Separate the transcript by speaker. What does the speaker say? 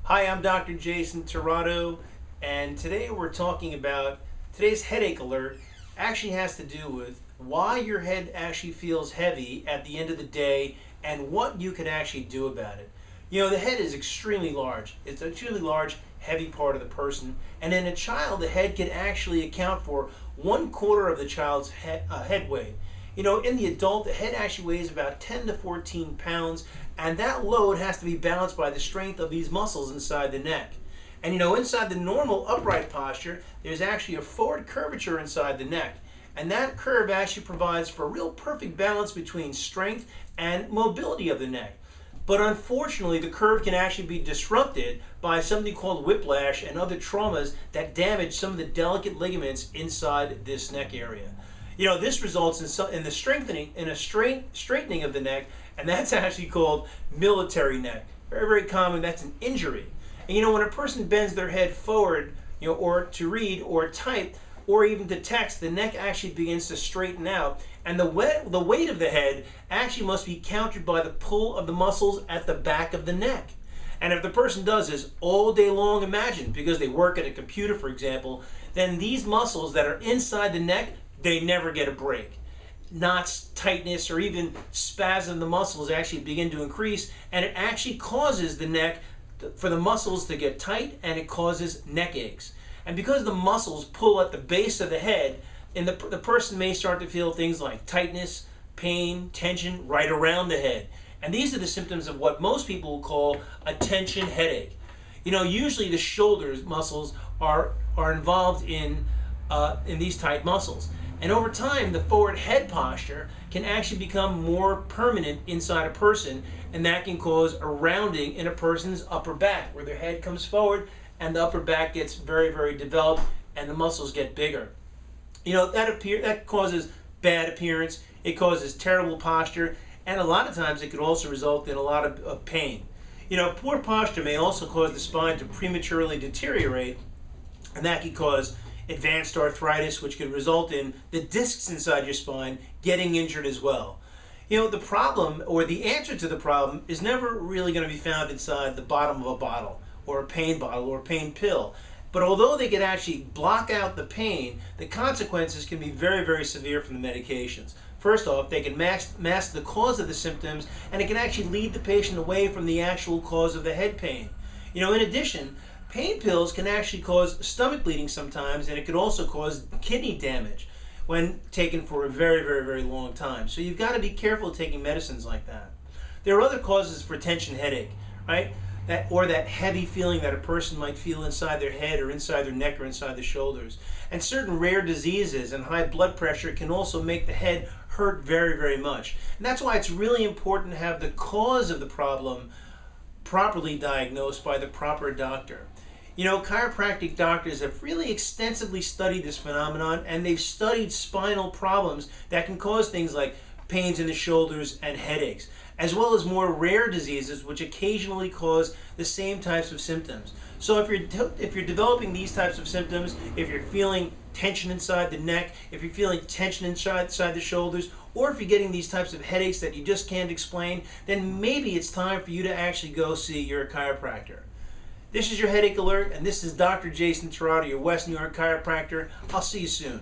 Speaker 1: Hi, I'm Dr. Jason Tirado, and today we're talking about today's headache alert. Actually has to do with why your head actually feels heavy at the end of the day and what you can actually do about it. You know, the head is extremely large. It's a extremely large, heavy part of the person, and in a child, the head can actually account for 1/4 of the child's head weight. You know, in the adult, the head actually weighs about 10 to 14 pounds, and that load has to be balanced by the strength of these muscles inside the neck. And you know, inside the normal upright posture, there's actually a forward curvature inside the neck. And that curve actually provides for a real perfect balance between strength and mobility of the neck. But unfortunately, the curve can actually be disrupted by something called whiplash and other traumas that damage some of the delicate ligaments inside this neck area. You know, this results in the straightening of the neck, and that's actually called military neck. Very, very common. That's an injury. And you know, when a person bends their head forward, you know, or to read or type or even to text, the neck actually begins to straighten out, and the weight of the head actually must be countered by the pull of the muscles at the back of the neck. And if the person does this all day long, imagine, because they work at a computer, for example, then these muscles that are inside the neck, they never get a break. Knots, tightness, or even spasm of the muscles actually begin to increase, and it actually causes the neck for the muscles to get tight, and it causes neck aches. And because the muscles pull at the base of the head, and the person may start to feel things like tightness, pain, tension right around the head. And these are the symptoms of what most people will call a tension headache. You know, usually the shoulders muscles are involved in these tight muscles. And over time, the forward head posture can actually become more permanent inside a person, and that can cause a rounding in a person's upper back, where their head comes forward and the upper back gets very, very developed and the muscles get bigger. You know, that causes bad appearance, it causes terrible posture, and a lot of times it could also result in a lot of pain. You know, poor posture may also cause the spine to prematurely deteriorate, and that can cause advanced arthritis, which could result in the discs inside your spine getting injured as well. You know, the problem, or the answer to the problem, is never really going to be found inside the bottom of a bottle, or a pain bottle, or a pain pill. But although they can actually block out the pain, the consequences can be very, very severe from the medications. First off, they can mask the cause of the symptoms, and it can actually lead the patient away from the actual cause of the head pain. You know, in addition, pain pills can actually cause stomach bleeding sometimes, and it could also cause kidney damage when taken for a very, very, very long time. So you've got to be careful taking medicines like that. There are other causes for tension headache, right? That heavy feeling that a person might feel inside their head or inside their neck or inside the shoulders. And certain rare diseases and high blood pressure can also make the head hurt very, very much. And that's why it's really important to have the cause of the problem properly diagnosed by the proper doctor. You know, chiropractic doctors have really extensively studied this phenomenon, and they've studied spinal problems that can cause things like pains in the shoulders and headaches, as well as more rare diseases which occasionally cause the same types of symptoms. So if you're developing these types of symptoms, if you're feeling tension inside the neck, if you're feeling tension inside the shoulders, or if you're getting these types of headaches that you just can't explain, then maybe it's time for you to actually go see your chiropractor. This is your headache alert, and this is Dr. Jason Tirado, your West New York chiropractor. I'll see you soon.